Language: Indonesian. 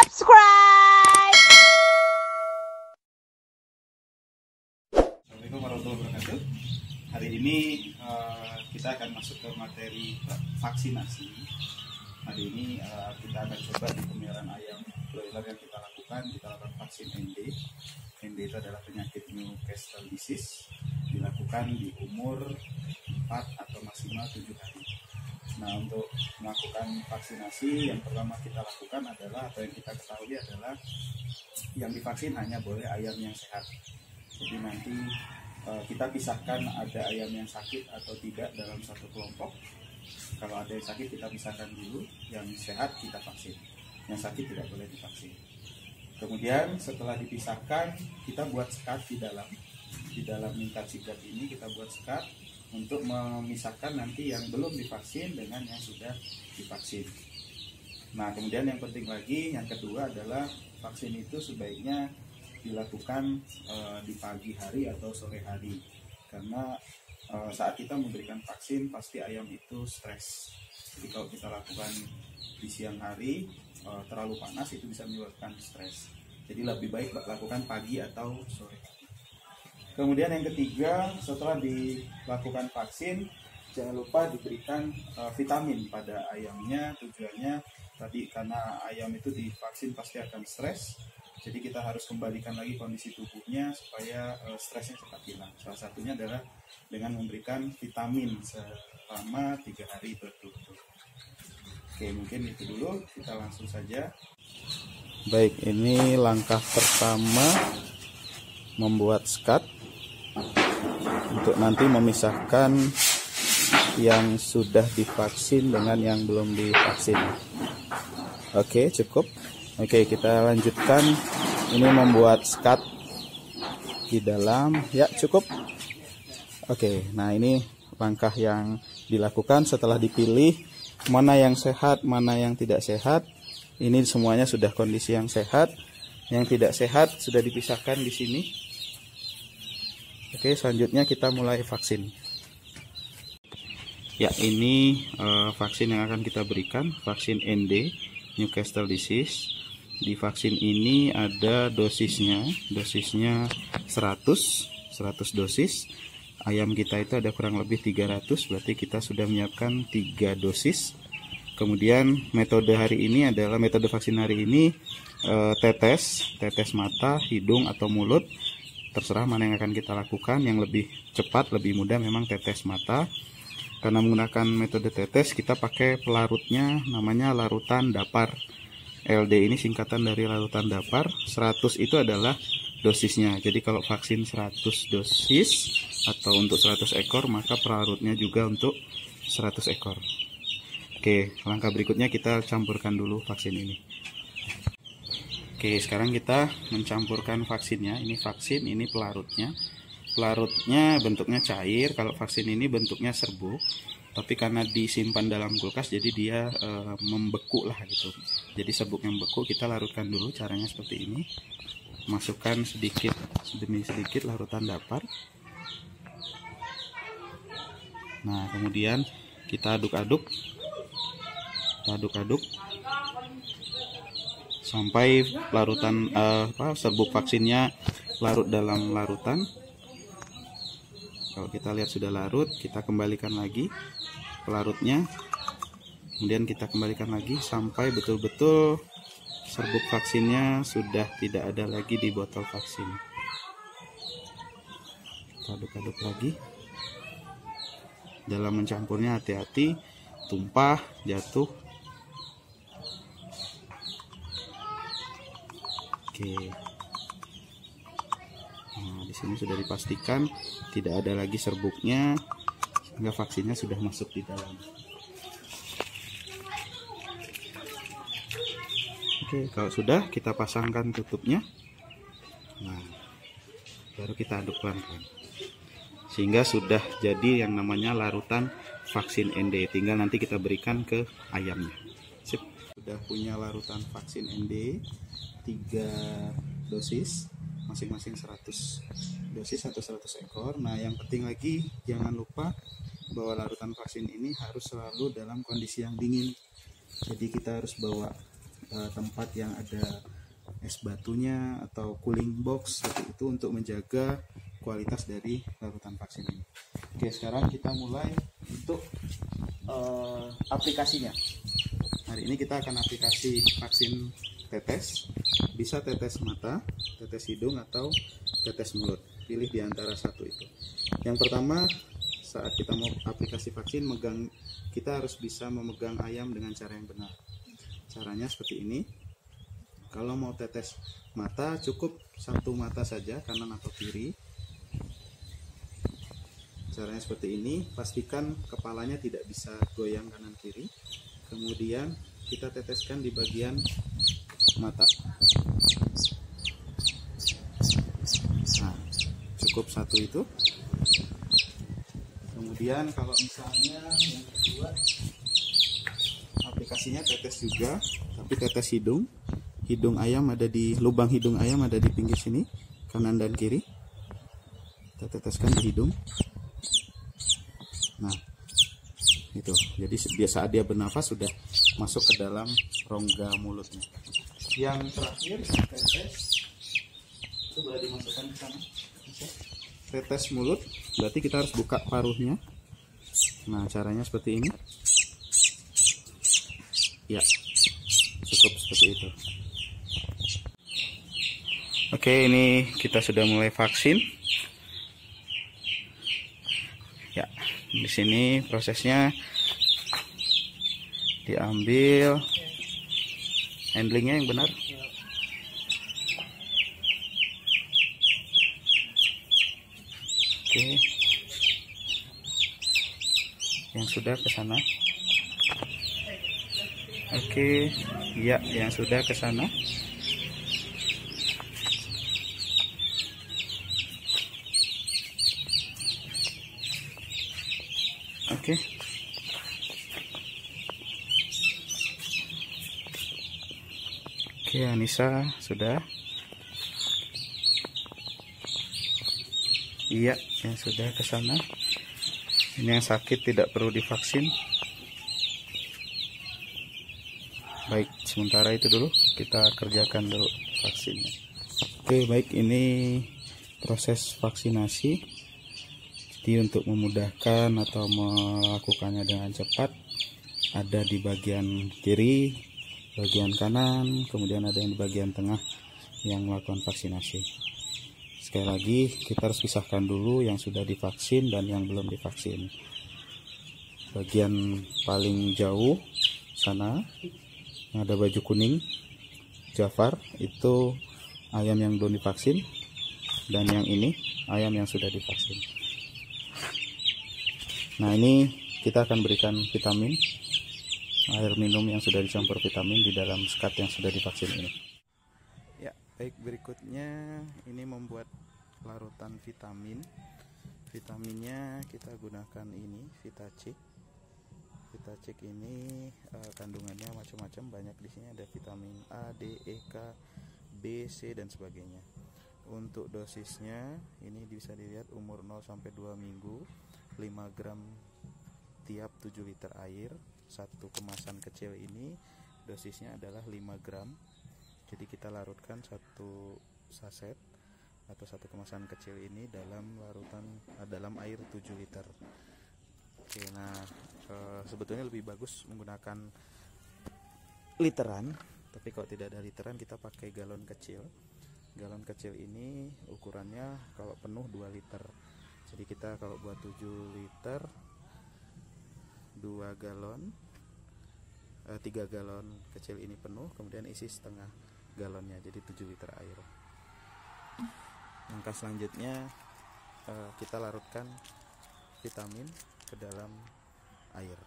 subscribe. Assalamualaikum warahmatullahi wabarakatuh. Hari ini kita akan masuk ke materi vaksinasi. Hari ini kita akan coba di pemeliharaan ayam broiler yang kita lakukan vaksin ND. ND itu adalah penyakit Newcastle disease, dilakukan di umur 4 atau maksimal 7 hari. Nah, untuk melakukan vaksinasi yang pertama kita lakukan adalah, atau yang kita ketahui adalah, yang divaksin hanya boleh ayam yang sehat. Jadi nanti kita pisahkan ada ayam yang sakit atau tidak dalam satu kelompok. Kalau ada yang sakit kita pisahkan dulu, yang sehat kita vaksin, yang sakit tidak boleh divaksin. Kemudian setelah dipisahkan kita buat sekat di dalam lingkar sigap ini kita buat sekat untuk memisahkan nanti yang belum divaksin dengan yang sudah divaksin. Nah, kemudian yang penting lagi, yang kedua adalah vaksin itu sebaiknya dilakukan di pagi hari atau sore hari, karena saat kita memberikan vaksin pasti ayam itu stres. Jadi kalau kita lakukan di siang hari terlalu panas itu bisa menyebabkan stres. Jadi lebih baik lakukan pagi atau sore hari. Kemudian yang ketiga, setelah dilakukan vaksin jangan lupa diberikan vitamin pada ayamnya. Tujuannya tadi karena ayam itu divaksin pasti akan stres. Jadi kita harus kembalikan lagi kondisi tubuhnya supaya stresnya cepat hilang. Salah satunya adalah dengan memberikan vitamin selama 3 hari berturut-turut. Oke, mungkin itu dulu. Kita langsung saja. Baik, ini langkah pertama membuat sekat untuk nanti memisahkan yang sudah divaksin dengan yang belum divaksin. Oke, cukup. Oke, kita lanjutkan. Ini membuat sekat di dalam. Ya, cukup. Oke, nah ini langkah yang dilakukan setelah dipilih mana yang sehat, mana yang tidak sehat. Ini semuanya sudah kondisi yang sehat. Yang tidak sehat sudah dipisahkan di sini. Oke, selanjutnya kita mulai vaksin. Ya, ini vaksin yang akan kita berikan, vaksin ND, Newcastle disease. Di vaksin ini ada dosisnya 100 dosis. Ayam kita itu ada kurang lebih 300, berarti kita sudah menyiapkan 3 dosis. Kemudian metode hari ini adalah metode vaksin hari ini tetes mata, hidung atau mulut. Terserah mana yang akan kita lakukan. Yang lebih cepat, lebih mudah memang tetes mata. Karena menggunakan metode tetes kita pakai pelarutnya namanya larutan dapar. LD ini singkatan dari larutan dapar. 100 itu adalah dosisnya. Jadi kalau vaksin 100 dosis atau untuk 100 ekor, maka pelarutnya juga untuk 100 ekor. Oke, langkah berikutnya kita campurkan dulu vaksin ini. Oke, sekarang kita mencampurkan vaksinnya. Ini vaksin, ini pelarutnya. Pelarutnya bentuknya cair. Kalau vaksin ini bentuknya serbuk. Tapi karena disimpan dalam kulkas, jadi dia membeku lah gitu. Jadi serbuk yang beku kita larutkan dulu. Caranya seperti ini. Masukkan sedikit demi sedikit larutan dapar. Nah, kemudian kita aduk-aduk. Sampai larutan serbuk vaksinnya larut dalam larutan. Kalau kita lihat sudah larut, kita kembalikan lagi pelarutnya. Kemudian kita kembalikan lagi sampai betul-betul serbuk vaksinnya sudah tidak ada lagi di botol vaksin. Kita aduk-aduk lagi. Dalam mencampurnya hati-hati, tumpah, jatuh. Oke. Nah, di sini sudah dipastikan tidak ada lagi serbuknya, sehingga vaksinnya sudah masuk di dalam. Oke, kalau sudah kita pasangkan tutupnya. Nah, baru kita aduk pelan-pelan. Sehingga sudah jadi yang namanya larutan vaksin ND. Tinggal nanti kita berikan ke ayamnya. Sip. Sudah punya larutan vaksin ND 3 dosis, masing-masing 100 dosis atau 100 ekor. Nah, yang penting lagi jangan lupa bahwa larutan vaksin ini harus selalu dalam kondisi yang dingin. Jadi kita harus bawa tempat yang ada es batunya atau cooling box seperti itu untuk menjaga kualitas dari larutan vaksin ini. Oke, sekarang kita mulai untuk aplikasinya. Hari ini kita akan aplikasi vaksin tetes, bisa tetes mata, tetes hidung, atau tetes mulut. Pilih di antara satu itu. Yang pertama, saat kita mau aplikasi vaksin, kita harus bisa memegang ayam dengan cara yang benar. Caranya seperti ini. Kalau mau tetes mata, cukup satu mata saja, kanan atau kiri. Caranya seperti ini. Pastikan kepalanya tidak bisa goyang kanan kiri. Kemudian kita teteskan di bagian mata. Nah, cukup satu itu. Kemudian kalau misalnya yang kedua, aplikasinya tetes juga, tapi tetes hidung. Hidung ayam ada di lubang hidung ayam ada di pinggir sini, kanan dan kiri. Kita teteskan di hidung. Nah, itu. Jadi saat dia bernafas sudah masuk ke dalam rongga mulutnya. Yang terakhir tetes itu boleh dimasukkan ke sana. Tetes mulut, berarti kita harus buka paruhnya. Nah, caranya seperti ini. Ya, cukup seperti itu. Oke, ini kita sudah mulai vaksin. Ya, di sini prosesnya diambil handlingnya yang benar. Oke, yang sudah ke sana. Oke, ya, yang sudah ke sana. Oke. Oke, Anissa sudah. Iya, yang sudah ke sana. Ini yang sakit tidak perlu divaksin. Baik, sementara itu dulu kita kerjakan dulu vaksinnya. Oke, baik, ini proses vaksinasi. Jadi untuk memudahkan atau melakukannya dengan cepat, ada di bagian kiri, bagian kanan, kemudian ada yang di bagian tengah yang melakukan vaksinasi. Sekali lagi, kita harus pisahkan dulu yang sudah divaksin dan yang belum divaksin. Bagian paling jauh sana yang ada baju kuning, Jafar, itu ayam yang belum divaksin, dan yang ini ayam yang sudah divaksin. Nah, ini kita akan berikan vitamin, air minum yang sudah dicampur vitamin di dalam skat yang sudah divaksin ini. Ya, baik, berikutnya ini membuat larutan vitamin. Vitaminnya kita gunakan ini, VitaChick. VitaChick ini kandungannya macam-macam, banyak di sini ada vitamin A, D, E, K, B, C dan sebagainya. Untuk dosisnya ini bisa dilihat umur 0 sampai 2 minggu. 5 gram tiap 7 liter air. Satu kemasan kecil ini dosisnya adalah 5 gram. Jadi kita larutkan satu saset atau satu kemasan kecil ini dalam air 7 liter. Oke, nah sebetulnya lebih bagus menggunakan literan, tapi kalau tidak ada literan kita pakai galon kecil. Galon kecil ini ukurannya kalau penuh 2 liter. Jadi kita kalau buat 7 liter 3 galon kecil ini penuh, kemudian isi setengah galonnya, jadi 7 liter air. Langkah selanjutnya kita larutkan vitamin ke dalam air.